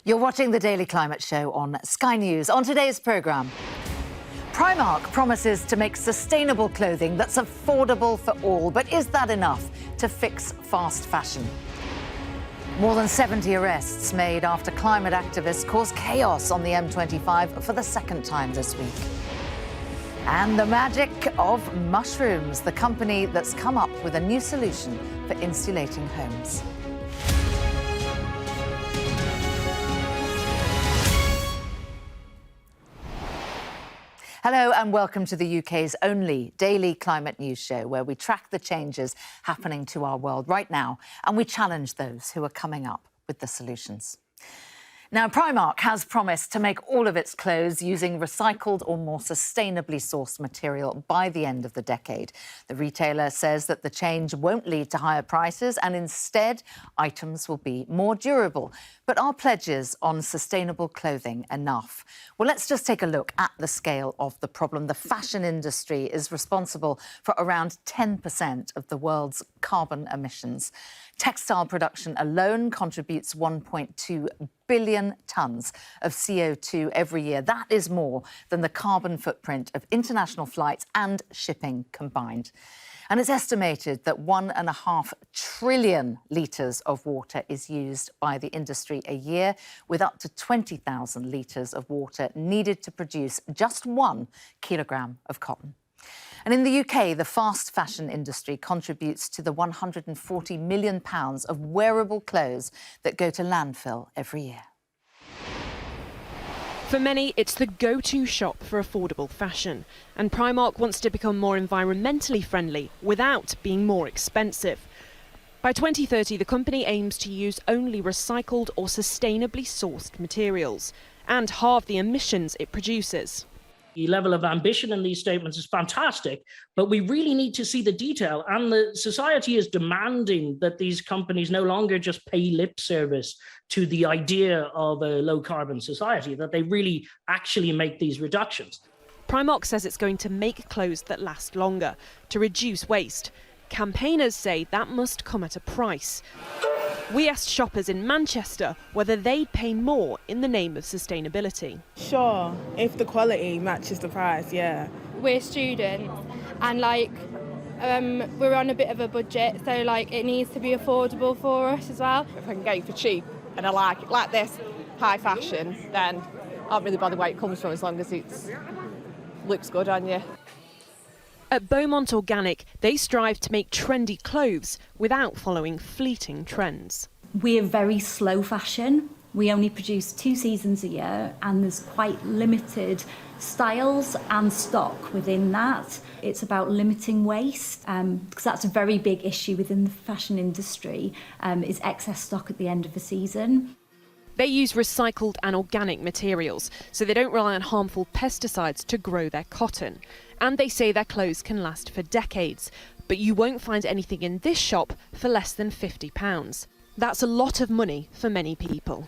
You're watching the Daily Climate Show on Sky News. On today's programme, Primark promises to make sustainable clothing that's affordable for all. But is that enough to fix fast fashion? More than 70 arrests made after climate activists caused chaos on the M25 for the second time this week. And the magic of mushrooms, the company that's come up with a new solution for insulating homes. Hello and welcome to the UK's only daily climate news show where we track the changes happening to our world right now and we challenge those who are coming up with the solutions. Now, Primark has promised to make all of its clothes using recycled or more sustainably sourced material by the end of the decade. The retailer says that the change won't lead to higher prices and instead items will be more durable. But are pledges on sustainable clothing enough? Well, let's just take a look at the scale of the problem. The fashion industry is responsible for around 10% of the world's carbon emissions. Textile production alone contributes 1.2 billion tonnes of CO2 every year. That is more than the carbon footprint of international flights and shipping combined. And it's estimated that 1.5 trillion litres of water is used by the industry a year, with up to 20,000 litres of water needed to produce just 1 kilogram of cotton. And in the UK, the fast fashion industry contributes to the £140 million of wearable clothes that go to landfill every year. For many, it's the go-to shop for affordable fashion. And Primark wants to become more environmentally friendly without being more expensive. By 2030, the company aims to use only recycled or sustainably sourced materials and halve the emissions it produces. The level of ambition in these statements is fantastic, but we really need to see the detail. And the society is demanding that these companies no longer just pay lip service to the idea of a low-carbon society, that they really actually make these reductions. Primark says it's going to make clothes that last longer, to reduce waste. Campaigners say that must come at a price. We asked shoppers in Manchester whether they'd pay more in the name of sustainability. Sure, if the quality matches the price, yeah. We're students and we're on a bit of a budget, so it needs to be affordable for us as well. If I can get it for cheap and I like this high fashion, then I don't really bother where it comes from as long as it looks good on you. At Beaumont Organic, they strive to make trendy clothes without following fleeting trends. We're very slow fashion. We only produce 2 seasons a year and there's quite limited styles and stock within that. It's about limiting waste because that's a very big issue within the fashion industry, is excess stock at the end of the season. They use recycled and organic materials, so they don't rely on harmful pesticides to grow their cotton. And they say their clothes can last for decades. But you won't find anything in this shop for less than £50. That's a lot of money for many people.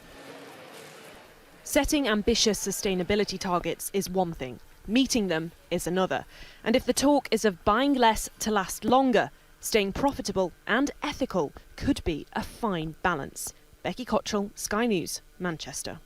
Setting ambitious sustainability targets is one thing. Meeting them is another. And if the talk is of buying less to last longer, staying profitable and ethical could be a fine balance. Becky Cottrell, Sky News, Manchester.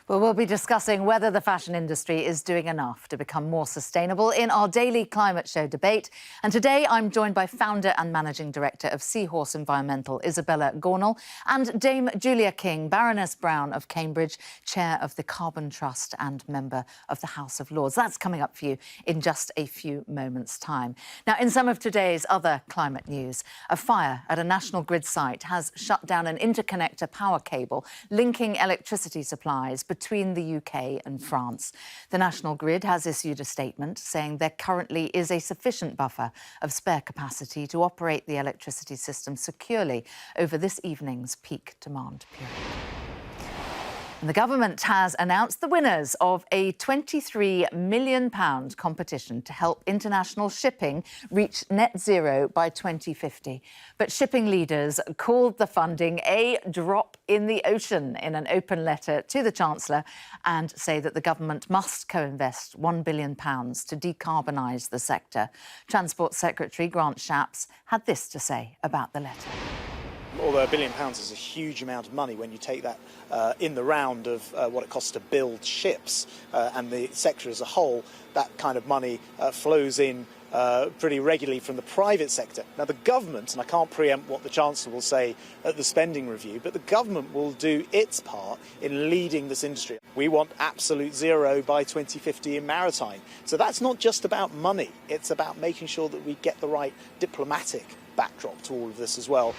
Well, we'll be discussing whether the fashion industry is doing enough to become more sustainable in our daily climate show debate. And today I'm joined by founder and managing director of Seahorse Environmental, Isabella Gornall, and Dame Julia King, Baroness Brown of Cambridge, chair of the Carbon Trust and member of the House of Lords. That's coming up for you in just a few moments' time. Now, in some of today's other climate news, a fire at a National Grid site has shut down an interconnector power cable linking electricity supplies between the UK and France. The National Grid has issued a statement saying there currently is a sufficient buffer of spare capacity to operate the electricity system securely over this evening's peak demand period. And the government has announced the winners of a £23 million competition to help international shipping reach net zero by 2050. But shipping leaders called the funding a drop in the ocean in an open letter to the Chancellor and say that the government must co-invest £1 billion to decarbonise the sector. Transport Secretary Grant Shapps had this to say about the letter. Although £1 billion is a huge amount of money when you take that in the round of what it costs to build ships and the sector as a whole, that kind of money flows in pretty regularly from the private sector. Now the government, and I can't preempt what the Chancellor will say at the spending review, but the government will do its part in leading this industry. We want absolute zero by 2050 in maritime. So that's not just about money, it's about making sure that we get the right diplomatic backdrop to all of this as well.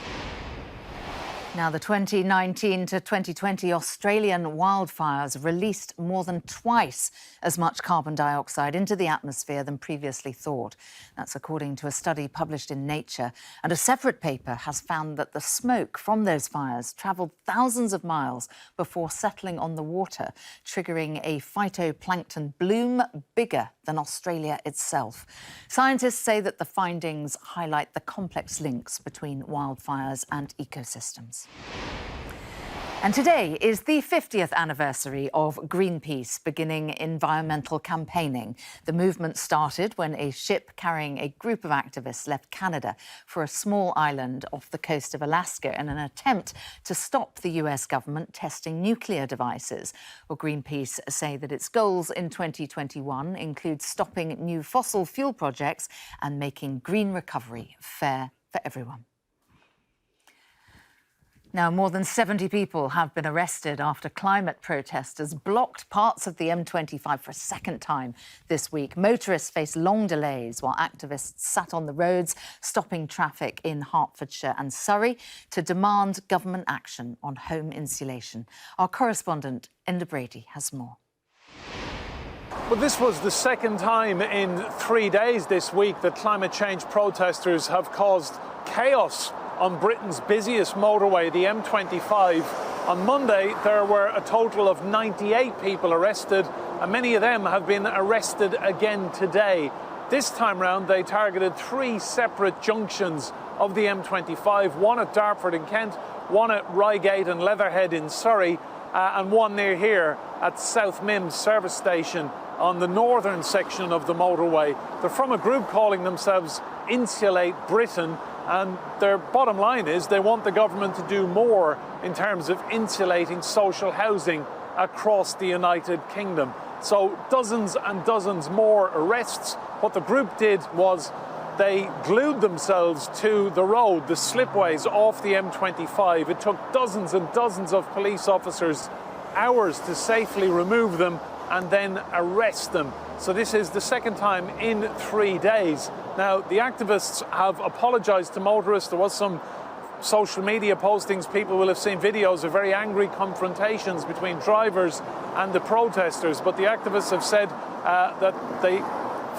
Now, the 2019 to 2020 Australian wildfires released more than twice as much carbon dioxide into the atmosphere than previously thought. That's according to a study published in Nature. And a separate paper has found that the smoke from those fires travelled thousands of miles before settling on the water, triggering a phytoplankton bloom bigger than Australia itself. Scientists say that the findings highlight the complex links between wildfires and ecosystems. And today is the 50th anniversary of Greenpeace beginning environmental campaigning. The movement started when a ship carrying a group of activists left Canada for a small island off the coast of Alaska in an attempt to stop the US government testing nuclear devices. Well, Greenpeace say that its goals in 2021 include stopping new fossil fuel projects and making green recovery fair for everyone. Now, more than 70 people have been arrested after climate protesters blocked parts of the M25 for a second time this week. Motorists faced long delays while activists sat on the roads, stopping traffic in Hertfordshire and Surrey to demand government action on home insulation. Our correspondent, Inda Brady, has more. Well, this was the second time in 3 days this week that climate change protesters have caused chaos on Britain's busiest motorway, the M25. On Monday, there were a total of 98 people arrested, and many of them have been arrested again today. This time round, they targeted 3 separate junctions of the M25, one at Dartford in Kent, one at Reigate and Leatherhead in Surrey, and one near here at South Mimms service station on the northern section of the motorway. They're from a group calling themselves Insulate Britain, and their bottom line is they want the government to do more in terms of insulating social housing across the United Kingdom. So dozens and dozens more arrests. What the group did was they glued themselves to the road, the slipways off the M25. It took dozens and dozens of police officers hours to safely remove them and then arrest them. So this is the second time in 3 days. Now, the activists have apologised to motorists. There was some social media postings. People will have seen videos of very angry confrontations between drivers and the protesters. But the activists have said that they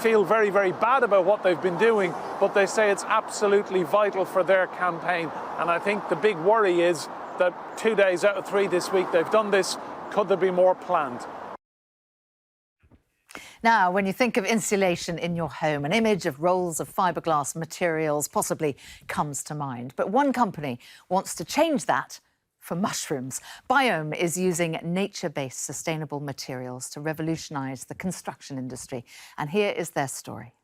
feel very, very bad about what they've been doing, but they say it's absolutely vital for their campaign. And I think the big worry is that 2 days out of 3 this week they've done this. Could there be more planned? Now, when you think of insulation in your home, an image of rolls of fiberglass materials possibly comes to mind. But one company wants to change that for mushrooms. Biome is using nature-based sustainable materials to revolutionise the construction industry. And here is their story.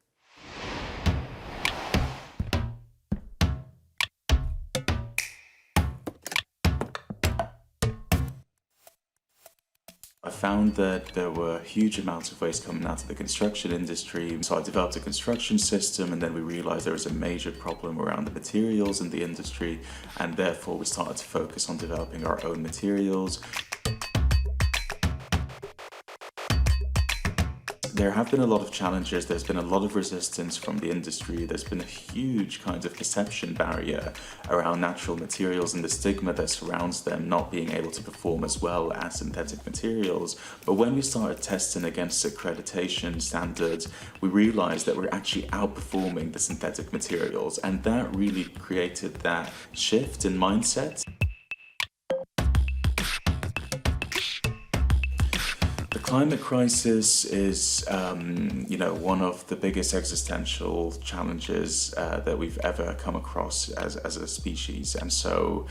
I found that there were huge amounts of waste coming out of the construction industry. So I developed a construction system, and then we realized there was a major problem around the materials in the industry, and therefore we started to focus on developing our own materials. There have been a lot of challenges. There's been a lot of resistance from the industry. There's been a huge kind of perception barrier around natural materials and the stigma that surrounds them not being able to perform as well as synthetic materials. But when we started testing against accreditation standards, we realized that we're actually outperforming the synthetic materials, and that really created that shift in mindset. The climate crisis is, one of the biggest existential challenges that we've ever come across as a species. And so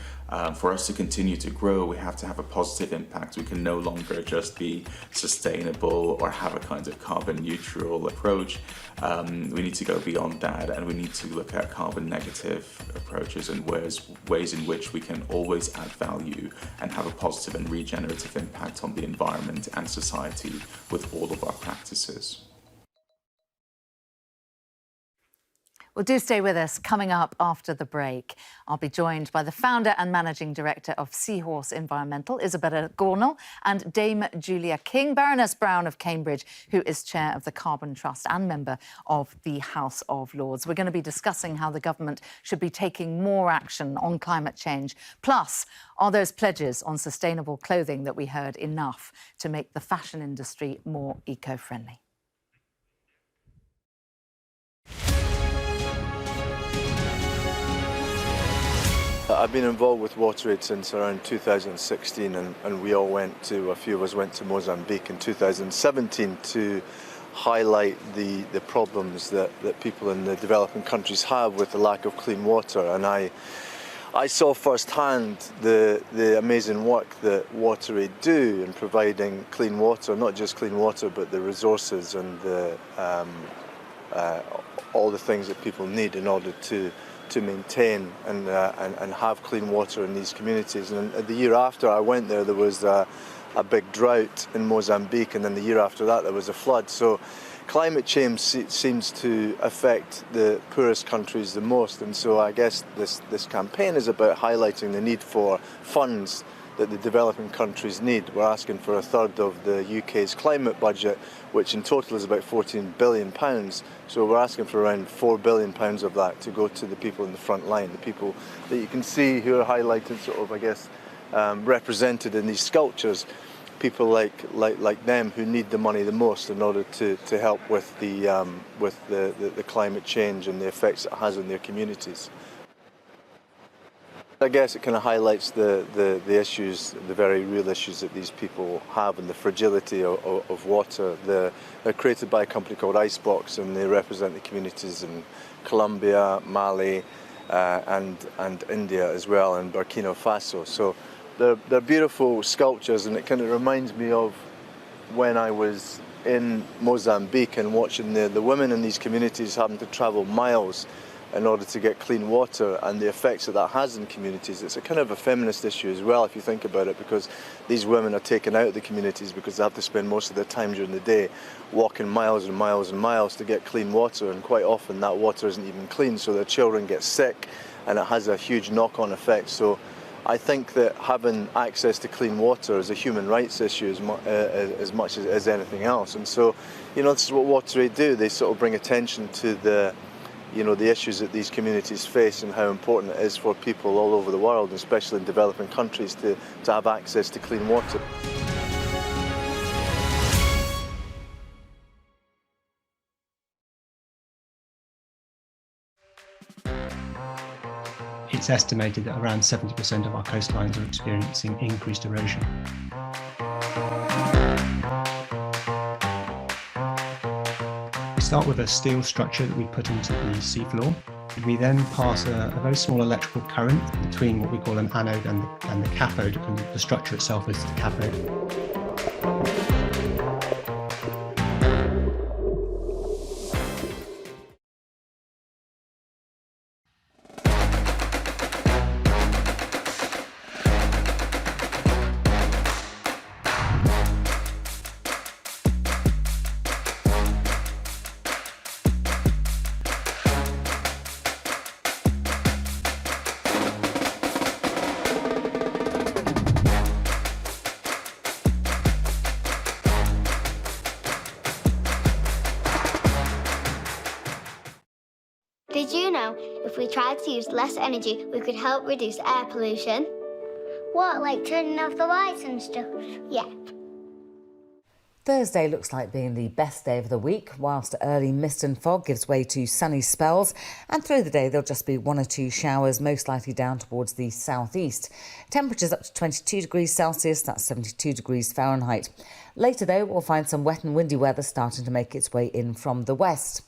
for us to continue to grow, we have to have a positive impact. We can no longer just be sustainable or have a kind of carbon neutral approach. We need to go beyond that, and we need to look at carbon negative approaches and ways in which we can always add value and have a positive and regenerative impact on the environment and society with all of our practices. Well, do stay with us. Coming up after the break, I'll be joined by the founder and managing director of Seahorse Environmental, Isabella Gornall, and Dame Julia King, Baroness Brown of Cambridge, who is chair of the Carbon Trust and member of the House of Lords. We're going to be discussing how the government should be taking more action on climate change. Plus, are those pledges on sustainable clothing that we heard enough to make the fashion industry more eco-friendly? I've been involved with WaterAid since around 2016, and a few of us went to Mozambique in 2017 to highlight the problems that people in the developing countries have with the lack of clean water. And I saw firsthand the amazing work that WaterAid do in providing clean water, not just clean water, but the resources and all the things that people need in order to maintain and have clean water in these communities. And the year after I went there was a big drought in Mozambique, and then the year after that there was a flood. So climate change seems to affect the poorest countries the most, and so I guess this campaign is about highlighting the need for funds that the developing countries need. We're asking for a third of the UK's climate budget, which in total is about £14 billion. So we're asking for around £4 billion of that to go to the people in the front line, the people that you can see who are highlighted, sort of, I guess, represented in these sculptures, people like them who need the money the most in order to help with the climate change and the effects it has on their communities. I guess it kind of highlights the issues, the very real issues that these people have, and the fragility of water. They're created by a company called Icebox, and they represent the communities in Colombia, Mali, and India as well, and Burkina Faso. So they're beautiful sculptures, and it kind of reminds me of when I was in Mozambique and watching the women in these communities having to travel miles in order to get clean water, and the effects that has in communities. It's a kind of a feminist issue as well, if you think about it, because these women are taken out of the communities because they have to spend most of their time during the day walking miles and miles and miles to get clean water, and quite often that water isn't even clean, so their children get sick, and it has a huge knock-on effect. So I think that having access to clean water is a human rights issue as much as anything else. And so, this is what WaterAid do. They sort of bring attention to the issues that these communities face, and how important it is for people all over the world, especially in developing countries, to have access to clean water. It's estimated that around 70% of our coastlines are experiencing increased erosion. We start with a steel structure that we put into the seafloor. We then pass a very small electrical current between what we call an anode and the cathode, and the structure itself is the cathode. Did you know if we tried to use less energy, we could help reduce air pollution? What, like turning off the lights and stuff? Yeah. Thursday looks like being the best day of the week, whilst early mist and fog gives way to sunny spells, and through the day there'll just be 1 or 2 showers, most likely down towards the southeast. Temperatures up to 22 degrees Celsius, that's 72 degrees Fahrenheit. Later though, we'll find some wet and windy weather starting to make its way in from the west.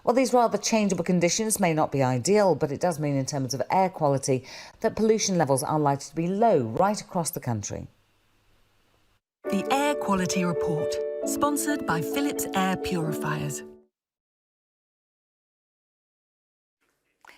Well, these rather changeable conditions may not be ideal, but it does mean in terms of air quality that pollution levels are likely to be low right across the country. The Air Quality Report, sponsored by Philips Air Purifiers.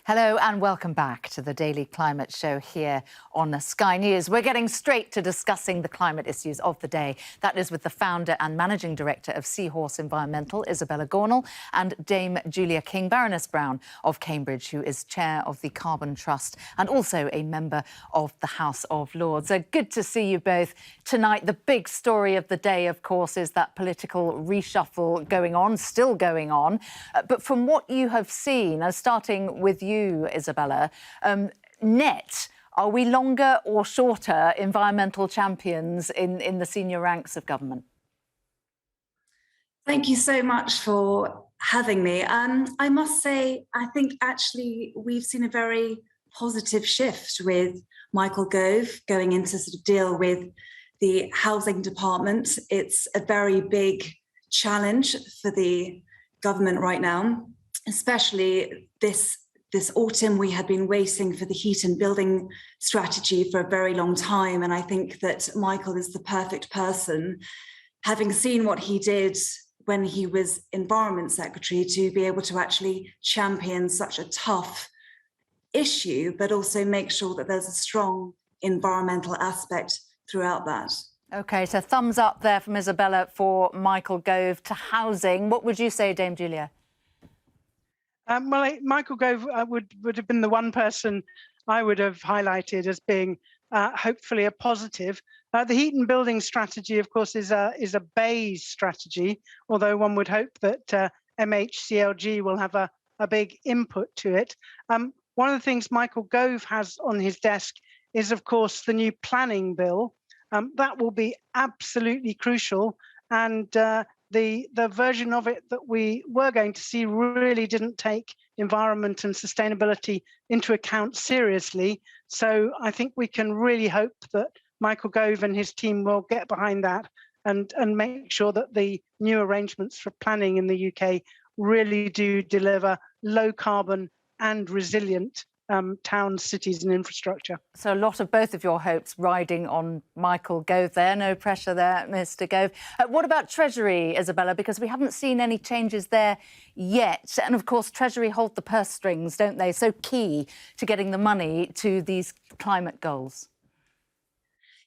Hello and welcome back to the Daily Climate Show here on Sky News. We're getting straight to discussing the climate issues of the day. That is with the founder and managing director of Seahorse Environmental, Isabella Gornall, and Dame Julia King, Baroness Brown of Cambridge, who is chair of the Carbon Trust and also a member of the House of Lords. So good to see you both tonight. The big story of the day, of course, is that political reshuffle going on, still going on. But from what you have seen, starting with you, Isabella, net, are we longer or shorter environmental champions in the senior ranks of government? Thank you so much for having me. I must say, I think actually we've seen a very positive shift with Michael Gove going in to sort of deal with the housing department. It's a very big challenge for the government right now, especially this autumn. We had been waiting for the heat and building strategy for a very long time. And I think that Michael is the perfect person, having seen what he did when he was Environment Secretary, to be able to actually champion such a tough issue, but also make sure that there's a strong environmental aspect throughout that. OK, so thumbs up there from Isabella for Michael Gove. To housing, what would you say, Dame Julia? Well, Michael Gove would have been the one person I would have highlighted as being hopefully a positive. The heat and building strategy, of course, is a beige strategy, although one would hope that MHCLG will have a big input to it. One of the things Michael Gove has on his desk is, of course, the new planning bill. That will be absolutely crucial, and the version of it that we were going to see really didn't take environment and sustainability into account seriously. So I think we can really hope that Michael Gove and his team will get behind that and make sure that the new arrangements for planning in the UK really do deliver low carbon and resilient towns, cities and infrastructure. So a lot of both of your hopes riding on Michael Gove there. No pressure there, Mr Gove. What about Treasury, Isabella? Because we haven't seen any changes there yet. And of course, Treasury hold the purse strings, don't they? So key to getting the money to these climate goals.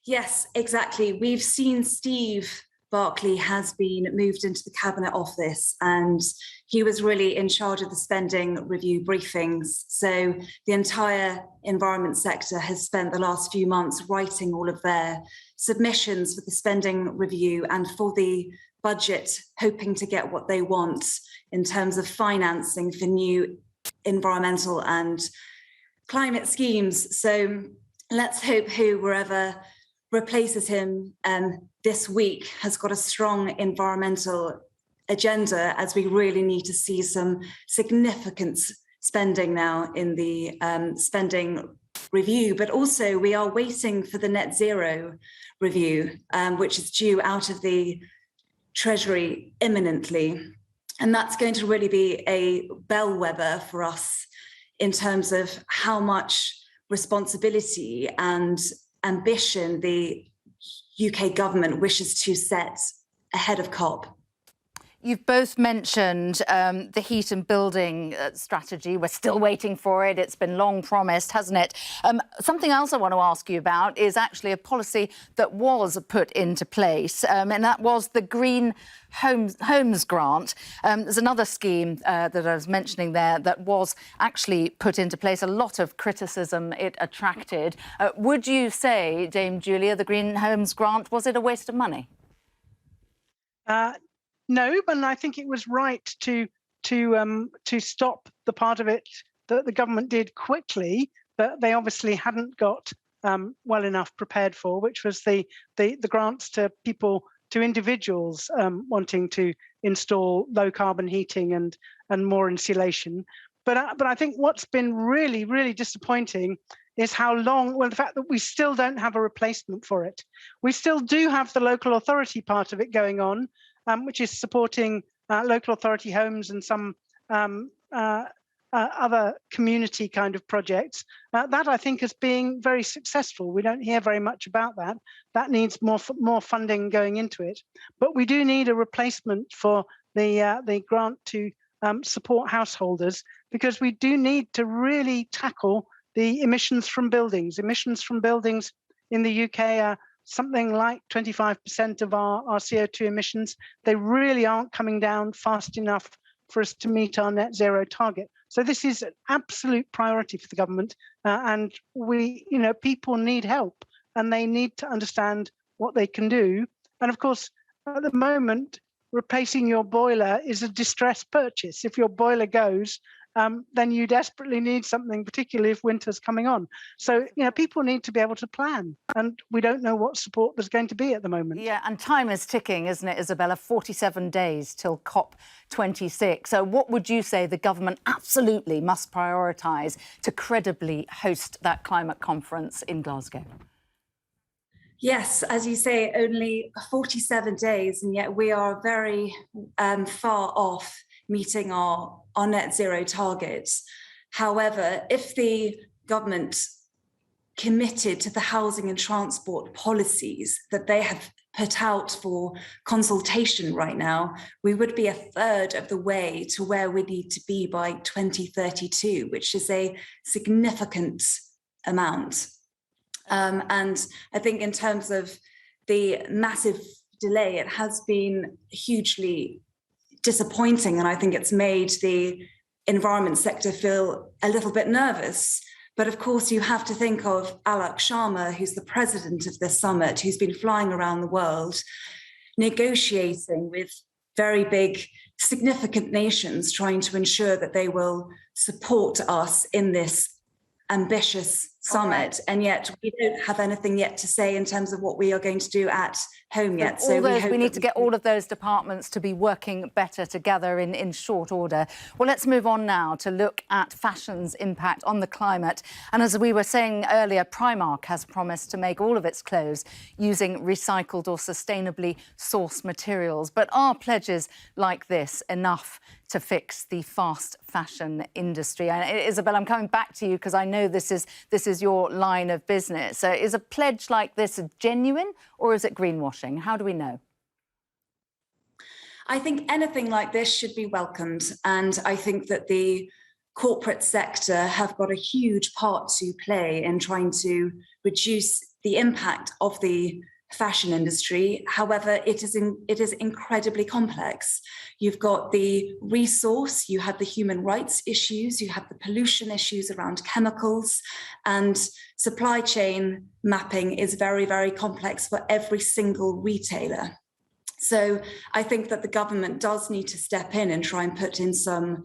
Yes, exactly. We've seen Steve Barclay has been moved into the Cabinet Office, and he was really in charge of the spending review briefings. So the entire environment sector has spent the last few months writing all of their submissions for the spending review and for the budget, hoping to get what they want in terms of financing for new environmental and climate schemes. So let's hope whoever replaces him this week has got a strong environmental agenda, as we really need to see some significant spending now in the spending review. But also we are waiting for the net zero review, which is due out of the Treasury imminently. And that's going to really be a bellwether for us in terms of how much responsibility and ambition the UK government wishes to set ahead of COP. You've both mentioned the heat and building strategy. We're still waiting for it. It's been long promised, hasn't it? Something else I want to ask you about is actually a policy that was put into place, and that was the Green Homes Grant. There's another scheme that I was mentioning there that was actually put into place. A lot of criticism it attracted. Would you say, Dame Julia, the Green Homes Grant, was it a waste of money? No, but I think it was right to stop the part of it that the government did quickly, that they obviously hadn't got well enough prepared for, which was the grants to people to individuals wanting to install low carbon heating and more insulation. But I think what's been really, really disappointing is the fact that we still don't have a replacement for it. We still do have the local authority part of it going on, which is supporting local authority homes and some other community kind of projects. That I think is being very successful. We don't hear very much about that. That needs more funding going into it. But we do need a replacement for the grant to support householders, because we do need to really tackle the emissions from buildings. Emissions from buildings in the UK are something like 25% of our CO2 emissions. They really aren't coming down fast enough for us to meet our net zero target. So this is an absolute priority for the government, and people need help, and they need to understand what they can do. And of course, at the moment, replacing your boiler is a distress purchase. If your boiler goes, then you desperately need something, particularly if winter's coming on. So, people need to be able to plan, and we don't know what support there's going to be at the moment. Yeah, and time is ticking, isn't it, Isabella? 47 days till COP26. So what would you say the government absolutely must prioritise to credibly host that climate conference in Glasgow? Yes, as you say, only 47 days, and yet we are very far off meeting our net zero targets. However, if the government committed to the housing and transport policies that they have put out for consultation right now, we would be a third of the way to where we need to be by 2032, which is a significant amount. And I think in terms of the massive delay, it has been hugely disappointing, and I think it's made the environment sector feel a little bit nervous. But of course, you have to think of Alok Sharma, who's the president of this summit, who's been flying around the world, negotiating with very big, significant nations, trying to ensure that they will support us in this ambitious summit. Right. And yet we don't have anything yet to say in terms of what we are going to do at home yet. So we need to get all of those departments to be working better together in short order. Well, let's move on now to look at fashion's impact on the climate. And as we were saying earlier, Primark has promised to make all of its clothes using recycled or sustainably sourced materials. But are pledges like this enough to fix the fast fashion industry? And Isabel, I'm coming back to you because I know this is your line of business. So is a pledge like this genuine, or is it greenwashing? How do we know? I think anything like this should be welcomed. And I think that the corporate sector have got a huge part to play in trying to reduce the impact of the fashion industry. However, it is incredibly complex. You've got the resource, you have the human rights issues, you have the pollution issues around chemicals, and supply chain mapping is very, very complex for every single retailer. So I think that the government does need to step in and try and put in some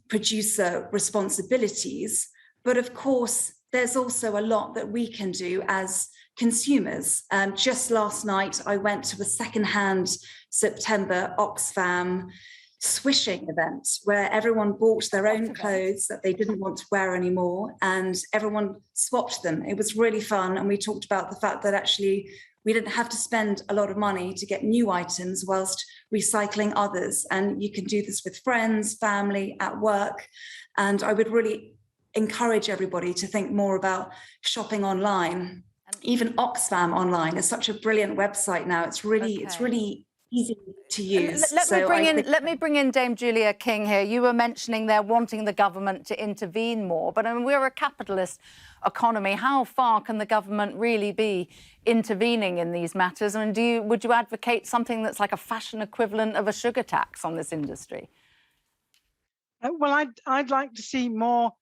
producer responsibilities. But of course, there's also a lot that we can do as consumers. Just last night, I went to a secondhand September Oxfam swishing event where everyone bought their own clothes that they didn't want to wear anymore, and everyone swapped them. It was really fun, and we talked about the fact that actually we didn't have to spend a lot of money to get new items whilst recycling others. And you can do this with friends, family, at work. And I would really encourage everybody to think more about shopping online. Even Oxfam online is such a brilliant website now. It's really easy to use. Let me bring in Dame Julia King here. You were mentioning there wanting the government to intervene more, but I mean, we're a capitalist economy. How far can the government really be intervening in these matters? And would you advocate something that's like a fashion equivalent of a sugar tax on this industry? Well, I'd like to see more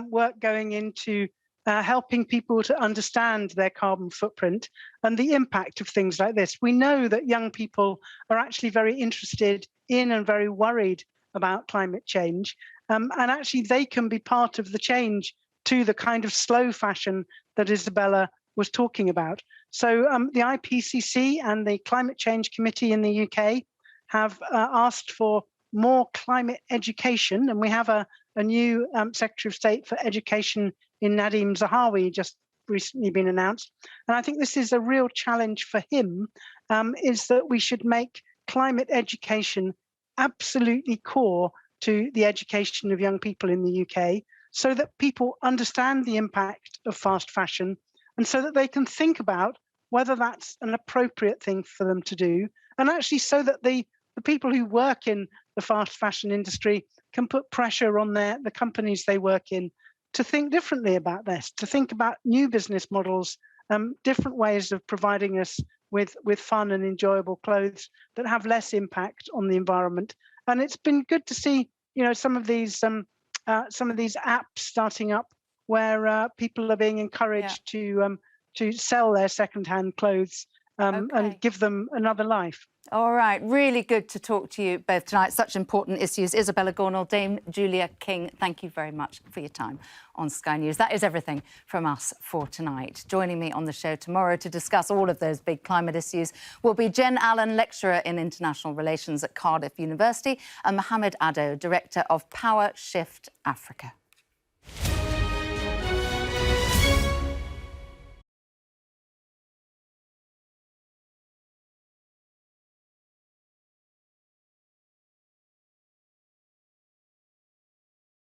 work going into helping people to understand their carbon footprint and the impact of things like this. We know that young people are actually very interested in and very worried about climate change, and actually they can be part of the change to the kind of slow fashion that Isabella was talking about. So the IPCC and the Climate Change Committee in the UK have asked for more climate education, and we have a new Secretary of State for Education in Nadeem Zahawi just recently been announced. And I think this is a real challenge for him, is that we should make climate education absolutely core to the education of young people in the UK, so that people understand the impact of fast fashion and so that they can think about whether that's an appropriate thing for them to do, and actually so that the people who work in the fast fashion industry can put pressure on the companies they work in to think differently about this, to think about new business models, different ways of providing us with fun and enjoyable clothes that have less impact on the environment. And it's been good to see, some of these apps starting up where people are being encouraged to sell their secondhand clothes and give them another life. All right, really good to talk to you both tonight. Such important issues. Isabella Gornall, Dame Julia King, thank you very much for your time on Sky News. That is everything from us for tonight. Joining me on the show tomorrow to discuss all of those big climate issues will be Jen Allen, lecturer in international relations at Cardiff University, and Mohammed Addo, director of Power Shift Africa.